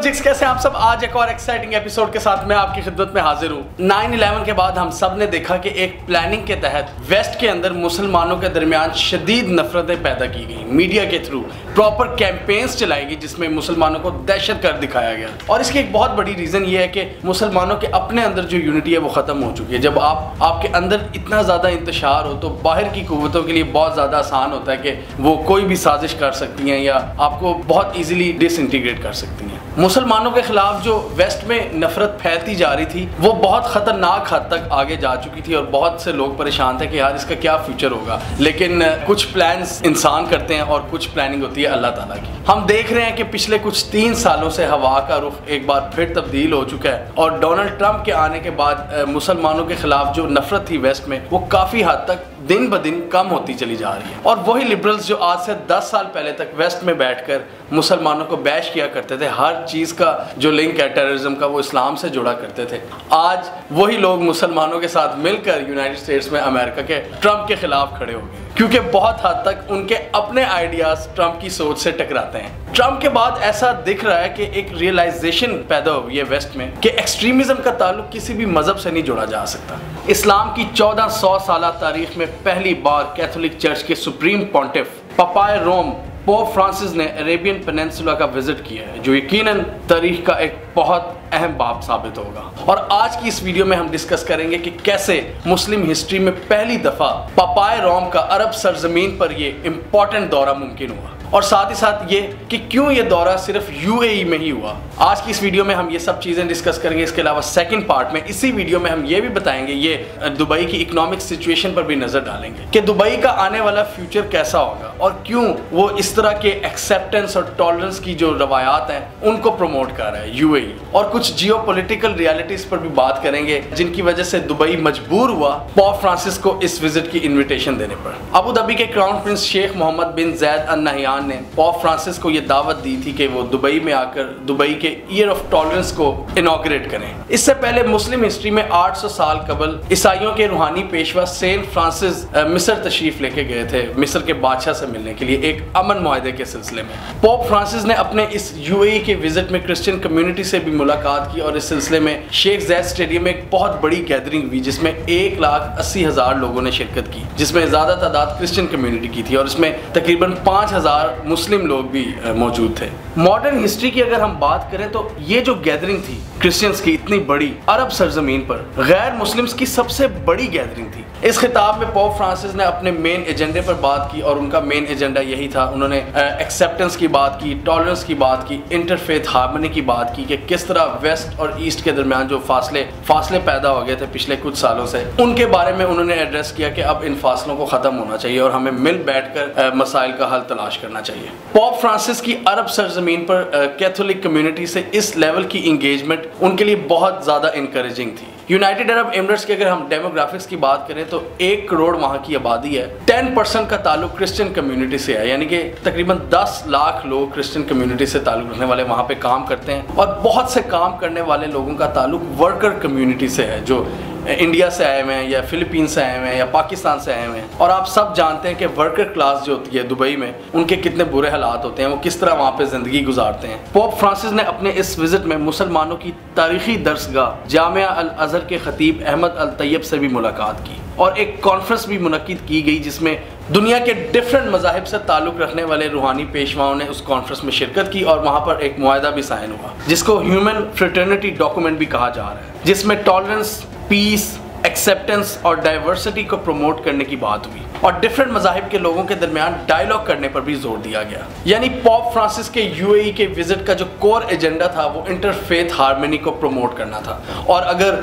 जिक्स, कैसे आप सब। आज एक और एक्साइटिंग एपिसोड के साथ मैं आपकी खिदमत में हाजिर हूँ। 9/11 के बाद हम सब ने देखा कि एक प्लानिंग के तहत वेस्ट के अंदर मुसलमानों के दरमियान शदीद नफरतें पैदा की गई। मीडिया के थ्रू प्रॉपर कैंपेन्स चलाई गई जिसमें मुसलमानों को दहशतगर्द दिखाया गया। और इसकी एक बहुत बड़ी रीज़न ये है कि मुसलमानों के अपने अंदर जो यूनिटी है वो ख़त्म हो चुकी है। जब आपके अंदर इतना ज़्यादा इंतशार हो तो बाहर की कुव्वतों के लिए बहुत ज़्यादा आसान होता है कि वो कोई भी साजिश कर सकती हैं या आपको बहुत ईजिली डिसइंटीग्रेट कर सकती हैं। मुसलमानों के खिलाफ जो वेस्ट में नफरत फैलती जा रही थी वो बहुत ख़तरनाक हद तक आगे जा चुकी थी और बहुत से लोग परेशान थे कि यार इसका क्या फ्यूचर होगा। लेकिन कुछ प्लान्स इंसान करते हैं और कुछ प्लानिंग होती है अल्लाह ताला की। हम देख रहे हैं कि पिछले कुछ 3 सालों से हवा का रुख एक बार फिर तब्दील हो चुका है और डोनाल्ड ट्रंप के आने के बाद मुसलमानों के खिलाफ जो नफरत थी वेस्ट में वो काफ़ी हद तक दिन ब दिन कम होती चली जा रही है। और वही लिबरल्स जो आज से 10 साल पहले तक वेस्ट में बैठकर मुसलमानों को बैश किया करते थे, हर चीज़ का जो लिंक है टेररिज्म का वो इस्लाम से जुड़ा करते थे, आज वही लोग मुसलमानों के साथ मिलकर यूनाइटेड स्टेट्स में अमेरिका के ट्रंप के खिलाफ खड़े हो गए क्योंकि बहुत हद तक उनके अपने आइडियाज ट्रंप की सोच से टकराते हैं। ट्रंप के बाद ऐसा दिख रहा है कि एक रियलाइजेशन पैदा हुई है वेस्ट में कि एक्सट्रीमिज्म का ताल्लुक किसी भी मजहब से नहीं जोड़ा जा सकता। इस्लाम की 1400 साल तारीख में पहली बार कैथोलिक चर्च के सुप्रीम पॉन्टिफ पपाय रोम पोप फ्रांसिस ने अरेबियन पेनिनसुला का विजिट किया है जो यकीनन तारीख का एक बहुत अहम बाब साबित होगा। और आज की इस वीडियो में हम डिस्कस करेंगे कि कैसे मुस्लिम हिस्ट्री में पहली दफा पपाय रोम का अरब सरजमीन पर यह इंपॉर्टेंट दौरा मुमकिन हुआ और साथ ही साथ ये कि क्यों ये दौरा सिर्फ यूएई में ही हुआ। आज की इस वीडियो में हम ये सब चीज़ें डिस्कस करेंगे। इसके अलावा सेकंड पार्ट में इसी वीडियो में हम ये भी बताएंगे, ये दुबई की इकोनॉमिक सिचुएशन पर भी नज़र डालेंगे कि दुबई का आने वाला फ्यूचर कैसा होगा और क्यों वो इस तरह के एक्सेप्टेंस और टॉलरेंस की जो रवायात हैं उनको प्रमोट कर रहा है यूएई। और कुछ जियोपॉलिटिकल रियलिटीज़ पर भी बात करेंगे जिनकी वजह से दुबई मजबूर हुआ पोप फ्रांसिस को इस विजिट की इन्विटेशन देने पर। अबू धाबी के क्राउन प्रिंस शेख मोहम्मद बिन जैद अल नहयान ने पोप फ्रांसिस को यह दावत दी थी कि वो दुबई में आकर दुबई के ईयर ऑफ टॉलरेंस को इनॉग्रेट करें। इससे पहले मुस्लिम हिस्ट्री में 800 साल कबल ईसाइयों के रूहानी पेशवा सेंट फ्रांसिस मिस्र तशरीफ लेके गए थे मिस्र के बादशाह से मिलने के लिए एक अमन मुआहदे के सिलसिले में। पोप फ्रांसिस ने अपने इस यूएई के विजिट में क्रिश्चियन कम्युनिटी से भी मुलाकात की और इस सिलसिले में शेख ज़ैद स्टेडियम में एक बहुत बड़ी गैदरिंग हुई जिसमें 1,80,000 लोगों ने शिरकत की, जिसमें ज़्यादा तादाद क्रिश्चियन कम्युनिटी की थी और इसमें तकरीबन 5,000 मुस्लिम लोग भी मौजूद थे। मॉडर्न हिस्ट्री की अगर हम बात करें तो ये जो गैदरिंग थी क्रिश्चियंस की इतनी बड़ी अरब सरजमीन पर गैर मुस्लिम्स की सबसे बड़ी गैदरिंग थी। इस खिताब में पोप फ्रांसिस ने अपने मेन एजेंडे पर बात की और उनका मेन एजेंडा यही था। उन्होंने एक्सेप्टेंस की बात की, टॉलरेंस की बात की, इंटरफेथ हार्मनी की बात की कि किस तरह वेस्ट और ईस्ट के दरमियान जो फासले पैदा हो गए थे पिछले कुछ सालों से, उनके बारे में उन्होंने एड्रेस किया कि अब इन फासलों को ख़त्म होना चाहिए और हमें मिल बैठकर मसाइल का हल तलाश करना चाहिए। पोप फ्रांसिस की अरब सरजमीन पर कैथोलिक कम्युनिटी से इस लेवल की इंगेजमेंट उनके लिए बहुत ज़्यादा इनकरेजिंग थी। यूनाइटेड अरब एमिरेट्स की अगर हम डेमोग्राफिक्स की बात करें तो 1 करोड़ वहाँ की आबादी है, 10% का ताल्लुक क्रिश्चियन कम्युनिटी से है, यानी कि तकरीबन 10 लाख लोग क्रिश्चियन कम्युनिटी से ताल्लुक रखने वाले वहाँ पे काम करते हैं। और बहुत से काम करने वाले लोगों का ताल्लुक वर्कर कम्युनिटी से है जो इंडिया से आए हुए हैं या फिलीपीन से आए हुए हैं या पाकिस्तान से आए हुए हैं। और आप सब जानते हैं कि वर्कर क्लास जो होती है दुबई में उनके कितने बुरे हालात होते हैं, वो किस तरह वहाँ पे ज़िंदगी गुजारते हैं। पोप फ्रांसिस ने अपने इस विजिट में मुसलमानों की तारीखी दरसगाह जामिया अल अज़हर के खतीब अहमद अल तैयब से भी मुलाकात की और एक कॉन्फ्रेंस भी मुनक्किद की गई जिसमें दुनिया के डिफरेंट मज़ाहिब से ताल्लुक़ रखने वाले रूहानी पेशवाओं ने उस कॉन्फ्रेंस में शिरकत की और वहाँ पर एक मुआहदा भी साइन हुआ जिसको ह्यूमन फ्रेटर्निटी डॉक्यूमेंट भी कहा जा रहा है, जिसमें टॉलरेंस, पीस, एक्सेप्टेंस और डाइवर्सिटी को प्रमोट करने की बात हुई और डिफरेंट मज़ाहिब के लोगों के दरमियान डायलॉग करने पर भी जोर दिया गया। यानी पोप फ्रांसिस के यूएई के विजिट का जो कोर एजेंडा था वो इंटरफेथ हार्मनी को प्रमोट करना था। और अगर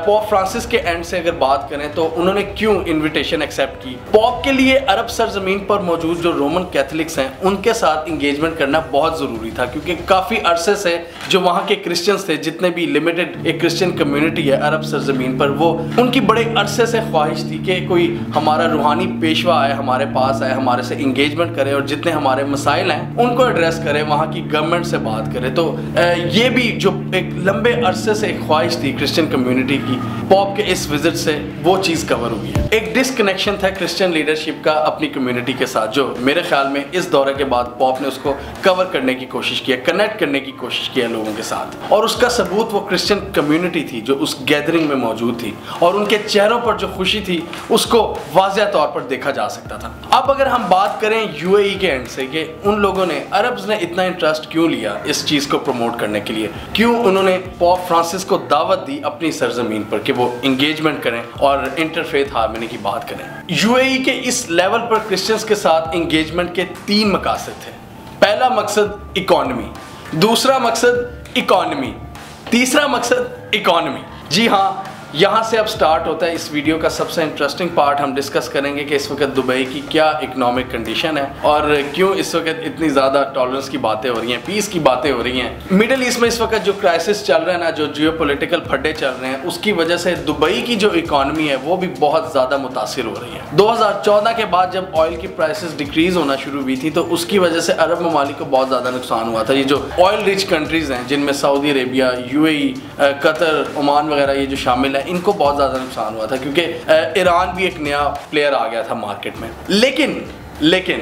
पोप फ्रांसिस के एंड से अगर बात करें तो उन्होंने क्यों इन्विटेशन एक्सेप्ट की। पोप के लिए अरब सरजमीन पर मौजूद जो रोमन कैथलिक्स हैं उनके साथ इंगेजमेंट करना बहुत ज़रूरी था क्योंकि काफ़ी अरसे से जो वहाँ के क्रिश्चियंस थे, जितने भी लिमिटेड एक क्रिश्चियन कम्युनिटी है अरब सरजमीन पर, वो उनकी बड़े अरसे से ख्वाहिश थी कि कोई हमारा रूहानी पेशवा आए, हमारे पास आए, हमारे से इंगेजमेंट करे और जितने हमारे मसाइल हैं उनको एड्रेस करे, वहाँ की गवर्नमेंट से बात करे। तो ये भी जो एक लंबे अरसे से एक ख्वाहिश थी क्रिश्चियन कम्युनिटी की, पॉप के इस विजिट से वो चीज़ कवर हुई है। एक डिसकनेक्शन था क्रिश्चियन लीडरशिप का अपनी कम्युनिटी के साथ, जो मेरे ख्याल में इस दौरे के बाद पॉप ने उसको कवर करने की कोशिश की है, कनेक्ट करने की कोशिश की है लोगों के साथ। और उसका सबूत वो क्रिश्चियन कम्युनिटी थी जो उस गैदरिंग में मौजूद थी, और उनके चेहरों पर जो खुशी थी उसको वाज़ेह तौर पर देखा जा सकता था। अब अगर हम बात करें यूएई के एंड से कि उन लोगों ने, अरब्स ने इतना इंटरेस्ट क्यों लिया इस चीज़ को प्रमोट करने के लिए, क्यों उन्होंने पॉप फ्रांसिस को दावत दी अपनी सरजमीन पर कि वो इंगेजमेंट करें और इंटरफेथ हार्मनी की बात करें। यूएई के इस लेवल पर क्रिश्चियंस के साथ इंगेजमेंट के 3 मकासद थे। पहला मकसद इकॉनमी, दूसरा मकसद इकॉनमी, तीसरा मकसद इकॉनमी। जी हाँ, यहाँ से अब स्टार्ट होता है इस वीडियो का सबसे इंटरेस्टिंग पार्ट। हम डिस्कस करेंगे कि इस वक्त दुबई की क्या इकोनॉमिक कंडीशन है और क्यों इस वक्त इतनी ज़्यादा टॉलरेंस की बातें हो रही हैं, पीस की बातें हो रही हैं। मिडिल ईस्ट में इस वक्त जो क्राइसिस चल रहा है ना, जो जियोपॉलिटिकल फड्डे चल रहे हैं, उसकी वजह से दुबई की जो इकॉनमी है वो भी बहुत ज़्यादा मुतासिर हो रही है। 2014 के बाद जब ऑयल की प्राइसेस डिक्रीज होना शुरू हुई थी तो उसकी वजह से अरब ममालिक को बहुत ज़्यादा नुकसान हुआ था। ये जो ऑयल रिच कंट्रीज़ हैं जिनमें Saudi Arabia, UAE, Qatar, Oman वगैरह ये जो शामिल है, इनको बहुत ज़्यादा नुकसान हुआ था क्योंकि ईरान भी एक नया प्लेयर आ गया था मार्केट में। लेकिन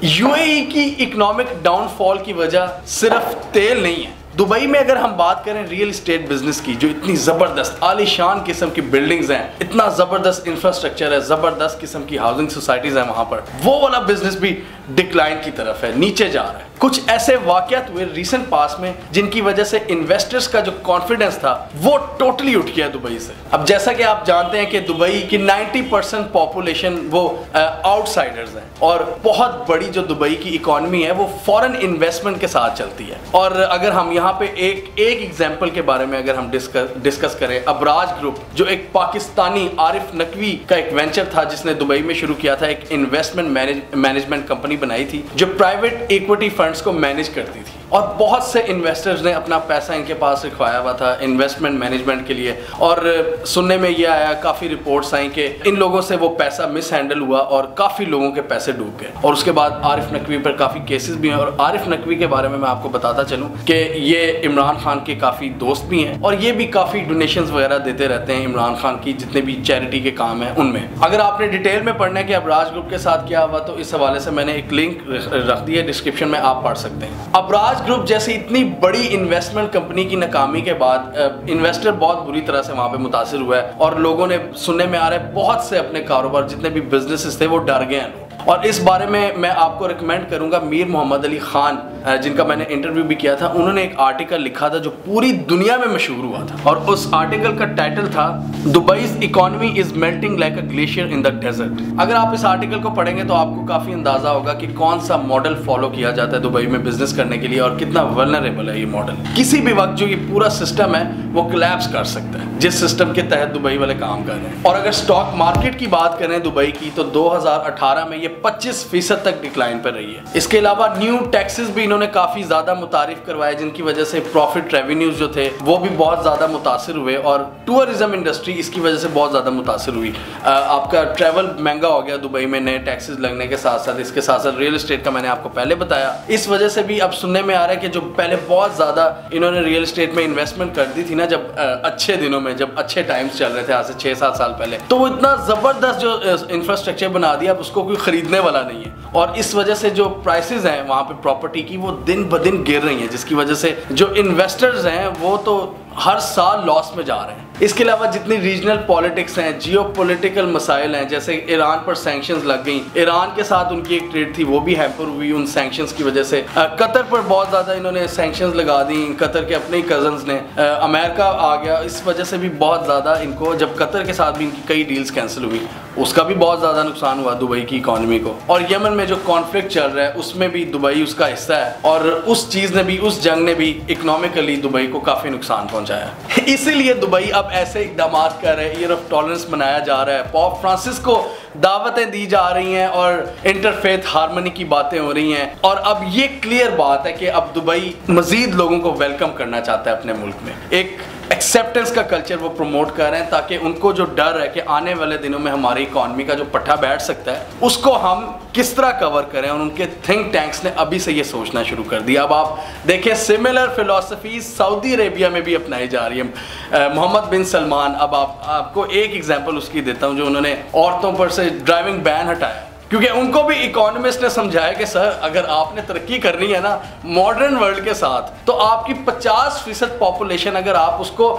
यूएई की इकोनॉमिक डाउनफॉल की वजह सिर्फ तेल नहीं है। दुबई में अगर हम बात करें रियल इस्टेट बिजनेस की, जो इतनी ज़बरदस्त आलीशान किस्म की बिल्डिंग्स हैं, इतना ज़बरदस्त इंफ्रास्ट्रक्चर है, ज़बरदस्त किस्म की हाउसिंग सोसाइटीज़ हैं वहाँ पर, वो वाला बिजनेस भी डिक्लाइन की तरफ है, नीचे जा रहा है। कुछ ऐसे वाक़यात हुए रिसेंट पास में जिनकी वजह से इन्वेस्टर्स का जो कॉन्फिडेंस था वो टोटली उठ गया दुबई से। अब जैसा कि आप जानते हैं कि दुबई की 90% पॉपुलेशन वो आउटसाइडर्स हैं और बहुत बड़ी जो दुबई की इकॉनमी है वो फॉरेन इन्वेस्टमेंट के साथ चलती है। और अगर हम यहाँ पे एक एग्जाम्पल के बारे में अगर हम डिस्कस करें, अबराज ग्रुप जो एक पाकिस्तानी आरिफ नकवी का एक वेंचर था जिसने दुबई में शुरू किया था, एक इन्वेस्टमेंट मैनेजमेंट कंपनी बनाई थी जो प्राइवेट इक्विटी फंड्स को मैनेज करती थी, और बहुत से इन्वेस्टर्स ने अपना पैसा इनके पास रखवाया हुआ था इन्वेस्टमेंट मैनेजमेंट के लिए। और सुनने में ये आया, काफ़ी रिपोर्ट्स आई कि इन लोगों से वो पैसा मिस हैंडल हुआ और काफ़ी लोगों के पैसे डूब गए। और उसके बाद आरिफ नकवी पर काफ़ी केसेस भी हैं। और आरिफ नकवी के बारे में मैं आपको बताता चलूँ कि ये इमरान खान के काफ़ी दोस्त भी हैं और ये भी काफ़ी डोनेशंस वगैरह देते रहते हैं इमरान खान की जितने भी चैरिटी के काम हैं उनमें। अगर आपने डिटेल में पढ़ना है कि अबराज ग्रुप के साथ क्या हुआ तो इस हवाले से मैंने एक लिंक रख दी है डिस्क्रिप्शन में, आप पढ़ सकते हैं। अबराज ग्रुप जैसी इतनी बड़ी इन्वेस्टमेंट कंपनी की नाकामी के बाद इन्वेस्टर बहुत बुरी तरह से वहां पे मुतासिर हुआ है और लोगों ने, सुनने में आ रहा है, बहुत से अपने कारोबार जितने भी बिजनेसेस थे वो डर गए हैं। और इस बारे में मैं आपको रिकमेंड करूंगा मीर मोहम्मद अली खान, जिनका मैंने इंटरव्यू भी किया था, उन्होंने एक आर्टिकल लिखा था जो पूरी दुनिया में मशहूर हुआ था और उस आर्टिकल का टाइटल था Dubai's economy is melting like a glacier in the desert. अगर आप इस आर्टिकल को पढ़ेंगे तो आपको काफी अंदाजा होगा कि कौन सा मॉडल फॉलो किया जाता है दुबई में बिजनेस करने के लिए और कितना वल्नरेबल है ये मॉडल। किसी भी वक्त जो ये पूरा सिस्टम है वो कोलैप्स कर सकता है जिस सिस्टम के तहत दुबई वाले काम कर रहे हैं। और अगर स्टॉक मार्केट की बात करें दुबई की तो 2018 में ये 25% तक डिक्लाइन पर रही है। इसके अलावा न्यू टैक्सेस भी इन्होंने काफी ज्यादा मुतारिफ करवाए जिनकी वजह से प्रॉफिट रेवेन्यूज जो थे वो भी बहुत ज्यादा मुतासिर हुए और टूरिज्म इंडस्ट्री इसकी वजह से बहुत ज्यादा मुतासिर हुई। आपका ट्रैवल महंगा हो गया दुबई में नए टैक्सेस लगने के साथ साथ। इसके साथ साथ रियल एस्टेट का मैंने आपको पहले बताया, इस वजह से भी अब सुनने में आ रहा है कि जो पहले बहुत ज्यादा इन्होंने रियल एस्टेट में इन्वेस्टमेंट कर दी थी ना, जब अच्छे दिनों में, जब अच्छे टाइम्स चल रहे थे आज से 6-7 साल पहले, तो वो इतना जबरदस्त जो इंफ्रास्ट्रक्चर बना दिया अब उसको कोई खरीदने वाला नहीं है। और इस वजह से जो प्राइसेस हैं वहाँ पे प्रॉपर्टी की वो दिन ब दिन गिर रही हैं, जिसकी वजह से जो इन्वेस्टर्स हैं वो तो हर साल लॉस में जा रहे हैं। इसके अलावा जितनी रीजनल पॉलिटिक्स हैं, जियोपॉलिटिकल मसाइल हैं, जैसे ईरान पर सैंक्शंस लग गई, ईरान के साथ उनकी एक ट्रेड थी वो भी हैम्पर हुई उन सैंक्शंस की वजह से। कतर पर बहुत ज़्यादा इन्होंने सैंक्शंस लगा दी, कतर के अपने ही कजन्स ने, अमेरिका आ गया, इस वजह से भी बहुत ज़्यादा इनको, जब कतर के साथ भी इनकी कई डील्स कैंसिल हुई उसका भी बहुत ज़्यादा नुकसान हुआ दुबई की इकॉनमी को। और यमन में जो कॉन्फ्लिक्ट चल रहा है उसमें भी दुबई उसका हिस्सा है और उस चीज़ ने भी, उस जंग ने भी इकोनॉमिकली दुबई को काफ़ी नुकसान पहुंचाया। इसीलिए दुबई अब ऐसे इकदाम कर रहे हैं, ईयर ऑफ टॉलरेंस मनाया जा रहा है, पॉप फ्रांसिस को दावतें दी जा रही हैं और इंटरफेथ हार्मनी की बातें हो रही हैं। और अब ये क्लियर बात है कि अब दुबई मजीद लोगों को वेलकम करना चाहता है अपने मुल्क में। एक एक्सेप्टेंस का कल्चर वो प्रमोट कर रहे हैं, ताकि उनको जो डर है कि आने वाले दिनों में हमारी इकॉनमी का जो पट्टा बैठ सकता है उसको हम किस तरह कवर करें, और उनके थिंक टैंक्स ने अभी से ये सोचना शुरू कर दिया। अब आप देखें सिमिलर फिलॉसफी सऊदी अरेबिया में भी अपनाई जा रही है। मोहम्मद बिन सलमान, अब आपको एक एग्जांपल उसकी देता हूं, जो उन्होंने औरतों पर से ड्राइविंग बैन हटाया, क्योंकि उनको भी इकोनॉमिस्ट ने समझाया कि सर अगर आपने तरक्की करनी है ना मॉडर्न वर्ल्ड के साथ, तो आपकी 50% पॉपुलेशन अगर आप उसको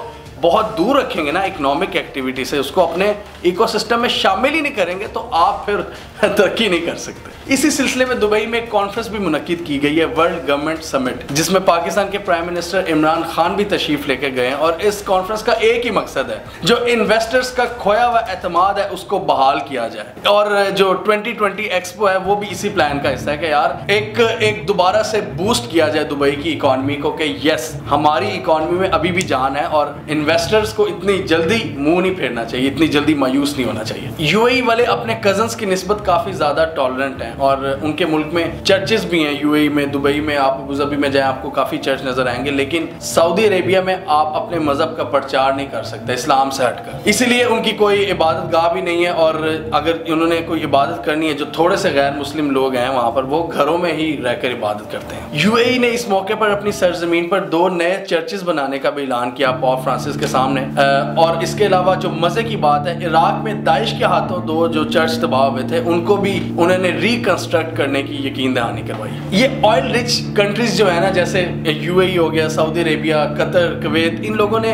बहुत दूर रखेंगे ना इकोनॉमिक एक्टिविटी से, उसको अपने इकोसिस्टम में शामिल ही नहीं करेंगे, तो आप फिर तरक्की नहीं कर सकते। इसी सिलसिले में दुबई में एक कॉन्फ्रेंस भी मुनक्किद की गई है, वर्ल्ड गवर्नमेंट समिट, जिसमें पाकिस्तान के प्राइम मिनिस्टर इमरान खान भी तशरीफ लेके गए हैं। और इस कॉन्फ्रेंस का एक ही मकसद है, जो इन्वेस्टर्स का खोया हुआ एतमाद है उसको बहाल किया जाए। और जो 2020 एक्सपो है वो भी इसी प्लान का हिस्सा है कि यार एक दोबारा से बूस्ट किया जाए दुबई की इकॉनमी को, कि यस हमारी इकॉनमी में अभी भी जान है और इन्वेस्टर्स को इतनी जल्दी मुंह नहीं फेरना चाहिए, इतनी जल्दी मायूस नहीं होना चाहिए। यूएई वाले अपने कजन्स की निस्बत काफी ज्यादा टॉलरेंट हैं, और उनके मुल्क में चर्चेस भी हैं। यूएई में, दुबई में, आप अबू धाबी में जाएं आपको काफी चर्च नजर आएंगे, लेकिन सऊदी अरेबिया में आप अपने मजहब का प्रचार नहीं कर सकते इस्लाम से हटकर, इसीलिए उनकी कोई इबादत गाह भी नहीं है। और अगर उन्होंने कोई इबादत करनी है, जो थोड़े से गैर मुस्लिम लोग हैं वहां पर, वो घरों में ही रहकर इबादत करते हैं। यूएई ने इस मौके पर अपनी सरजमीन पर 2 नए चर्चेस बनाने का भी ऐलान किया पॉप फ्रांसिस के सामने। और इसके अलावा जो मजे की बात है, इराक में दाइश के हाथों 2 जो चर्च तबाह हुए थे उनको भी उन्होंने रिकंस्ट्रक्ट करने की यकीन दहानी करवाई। ये ऑयल रिच कंट्रीज जो है ना, जैसे यूएई हो गया, सऊदी अरेबिया, कतर, कुवैत, इन लोगों ने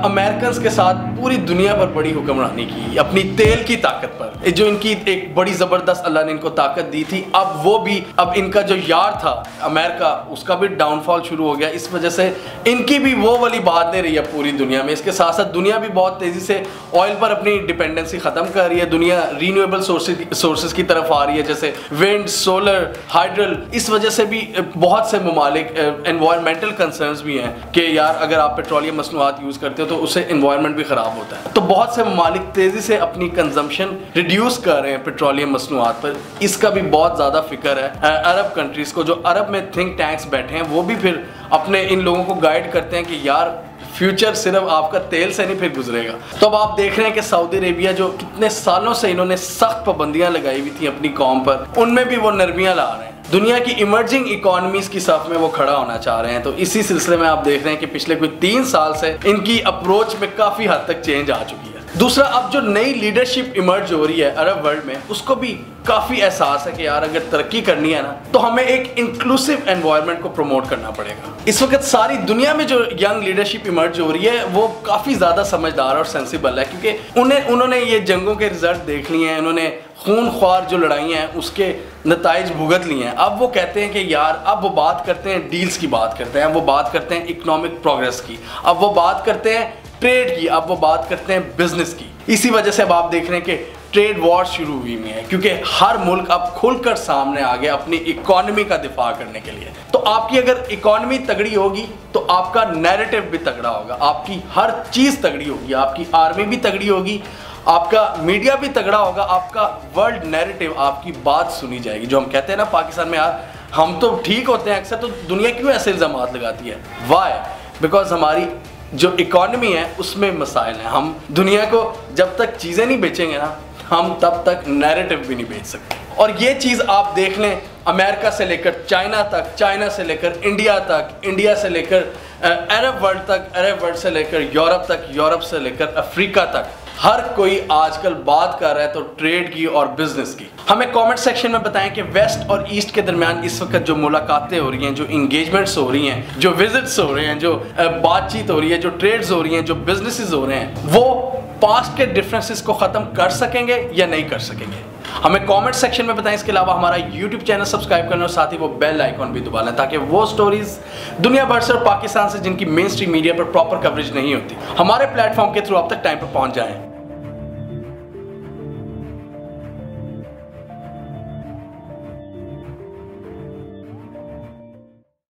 अमेरिकन के साथ पूरी दुनिया पर बड़ी हुक्मरानी की अपनी तेल की ताकत पर, जो इनकी एक बड़ी जबरदस्त अल्लाह ने इनको ताकत दी थी। अब इनका जो यार था अमेरिका, उसका भी डाउनफॉल शुरू हो गया। इस वजह से इनकी भी वो वाली बात नहीं रही है पूरी दुनिया में। इसके साथ साथ दुनिया भी बहुत तेजी से ऑयल पर अपनी डिपेंडेंसी खत्म कर रही है। दुनिया रीन्यूएबल सोर्सेज की तरफ आ रही है, जैसे विंड, सोलर, हाइड्रल। इस वजह से भी बहुत से ममालिक एनवायरमेंटल कंसर्न्स भी हैं कि यार अगर आप पेट्रोलियम मसनूआत यूज करते हो तो उससे एनवायरनमेंट भी खराब होता है। तो बहुत से ममालिक तेजी से अपनी कंजम्पशन रिड्यूस कर रहे हैं पेट्रोलियम मसनूआत पर। इसका भी बहुत ज्यादा फिक्र है अरब कंट्रीज को। जो अरब में थिंक टैंक्स बैठे हैं वो भी फिर अपने इन लोगों को गाइड करते हैं कि यार फ्यूचर सिर्फ आपका तेल से नहीं फिर गुजरेगा। तो अब आप देख रहे हैं कि सऊदी अरेबिया जो कितने सालों से इन्होंने सख्त पाबंदियां लगाई हुई थी अपनी कौम पर, उनमें भी वो नरमियां ला रहे हैं। दुनिया की इमर्जिंग इकोनॉमीज की साथ में वो खड़ा होना चाह रहे हैं। तो इसी सिलसिले में आप देख रहे हैं कि पिछले कोई 3 साल से इनकी अप्रोच में काफी हद तक चेंज आ चुकी है। दूसरा, अब जो नई लीडरशिप इमर्ज हो रही है अरब वर्ल्ड में, उसको भी काफी एहसास है कि यार अगर तरक्की करनी है ना, तो हमें एक इंक्लूसिव एनवायरनमेंट को प्रमोट करना पड़ेगा। इस वक्त सारी दुनिया में जो यंग लीडरशिप इमर्ज हो रही है वो काफी ज्यादा समझदार और सेंसिबल है, क्योंकि उन्होंने ये जंगों के रिजल्ट देख लिए हैं, उन्होंने खून ख्वार जो लड़ाइयाँ हैं उसके नताइज भुगत लिए हैं। अब वो कहते हैं कि यार अब वो बात करते हैं डील्स की, बात करते हैं, वो बात करते हैं इकोनॉमिक प्रोग्रेस की, अब वो बात करते हैं ट्रेड की, अब वो बात करते हैं बिजनेस की। इसी वजह से अब आप देख रहे हैं कि ट्रेड वॉर शुरू हुई है, क्योंकि हर मुल्क अब खुलकर सामने आ गया अपनी इकोनॉमी का दिफा करने के लिए। तो आपकी अगर इकोनॉमी तगड़ी होगी तो आपका नैरेटिव भी तगड़ा होगा, आपकी हर चीज तगड़ी होगी, आपकी आर्मी भी तगड़ी होगी, आपका मीडिया भी तगड़ा होगा, आपका वर्ल्ड नैरेटिव, आपकी बात सुनी जाएगी। जो हम कहते हैं ना पाकिस्तान में यार हम तो ठीक होते हैं अक्सर, तो दुनिया क्यों ऐसे इल्जामात लगाती है? वाई? बिकॉज हमारी जो इकोनॉमी है उसमें मसाइल हैं। हम दुनिया को जब तक चीज़ें नहीं बेचेंगे ना, हम तब तक नैरेटिव भी नहीं बेच सकते। और ये चीज़ आप देख लें, अमेरिका से लेकर चाइना तक, चाइना से लेकर इंडिया तक, इंडिया से लेकर अरब वर्ल्ड तक, अरब वर्ल्ड से लेकर यूरोप तक, यूरोप से लेकर अफ्रीका तक, हर कोई आजकल बात कर रहा है तो ट्रेड की और बिजनेस की। हमें कमेंट सेक्शन में बताएं कि वेस्ट और ईस्ट के दरमियान इस वक्त जो मुलाकातें हो रही हैं, जो इंगेजमेंट्स हो रही हैं, जो विजिट्स हो रहे हैं, जो बातचीत हो रही है, जो ट्रेड्स हो रही हैं, जो बिजनेसेस हो रहे हैं, वो पास्ट के डिफरेंसेस को ख़त्म कर सकेंगे या नहीं कर सकेंगे? हमें कमेंट सेक्शन में बताएं। इसके अलावा हमारा यूट्यूब चैनल सब्सक्राइब करना और साथ ही वो बेल आइकॉन भी दबा लें, ताकि वो स्टोरीज दुनिया भर से और पाकिस्तान से जिनकी मेन स्ट्रीम मीडिया पर प्रॉपर कवरेज नहीं होती, हमारे प्लेटफॉर्म के थ्रू आप तक टाइम पर पहुंच जाएं।